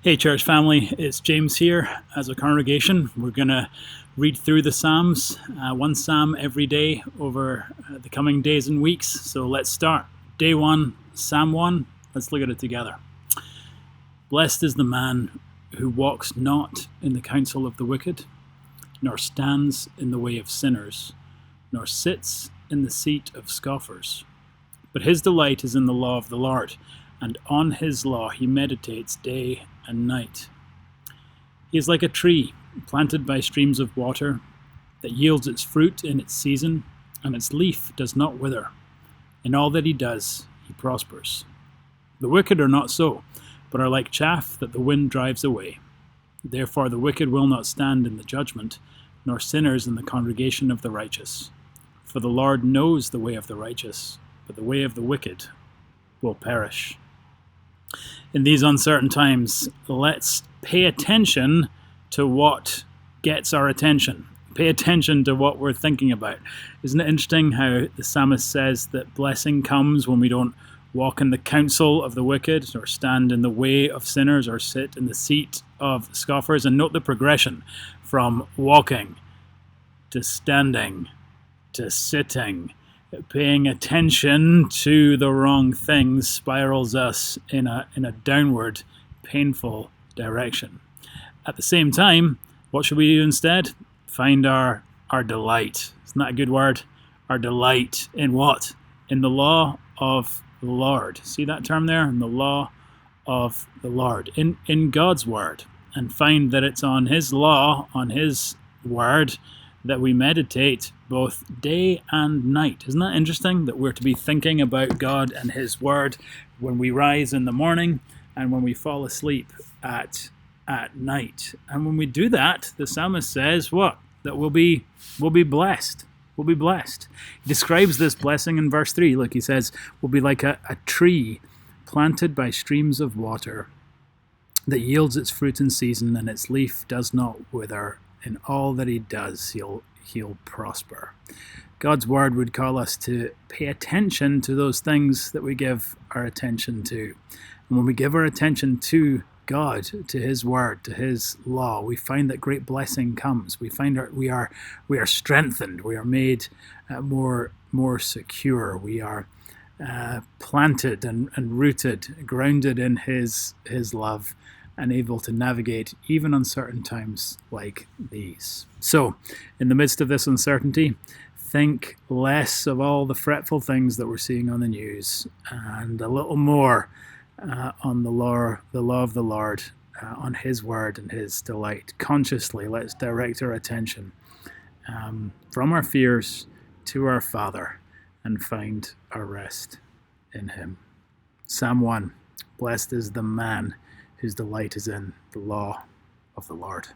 Hey, church family, it's James here. As a congregation, we're going to read through the Psalms, one Psalm every day over the coming days and weeks. So let's start. Day 1, Psalm 1. Let's look at it together. Blessed is the man who walks not in the counsel of the wicked, nor stands in the way of sinners, nor sits in the seat of scoffers. But his delight is in the law of the Lord, and on his law he meditates day and night. He is like a tree planted by streams of water that yields its fruit in its season, and its leaf does not wither. In all that he does, he prospers. The wicked are not so, but are like chaff that the wind drives away. Therefore the wicked will not stand in the judgment, nor sinners in the congregation of the righteous. For the Lord knows the way of the righteous, but the way of the wicked will perish. In these uncertain times, let's pay attention to what gets our attention. Pay attention to what we're thinking about. Isn't it interesting how the psalmist says that blessing comes when we don't walk in the counsel of the wicked, or stand in the way of sinners, or sit in the seat of scoffers? And note the progression from walking to standing to sitting. Paying attention to the wrong things spirals us in a downward, painful direction. At the same time, what should we do instead? Find our delight. Isn't that a good word? Our delight in what? In the law of the Lord. See that term there? In the law of the Lord. In God's word. And find that it's on his law, on his word, that we meditate both day and night. Isn't that interesting that we're to be thinking about God and his word when we rise in the morning and when we fall asleep at night? And when we do that, the psalmist says what? That we'll be blessed. We'll be blessed. He describes this blessing in verse 3. Look, he says, we'll be like a tree planted by streams of water that yields its fruit in season, and its leaf does not wither. In all that he does, he'll prosper. God's word would call us to pay attention to those things that we give our attention to. And when we give our attention to God, to his word, to his law, we find that great blessing comes. We find we are strengthened. We are made more secure. We are planted and rooted, grounded in his love, and able to navigate even uncertain times like these. So, in the midst of this uncertainty, think less of all the fretful things that we're seeing on the news, and a little more on the law of the Lord, on his word and his delight. Consciously, let's direct our attention from our fears to our Father and find our rest in him. Psalm 1, blessed is the man whose delight is in the law of the Lord.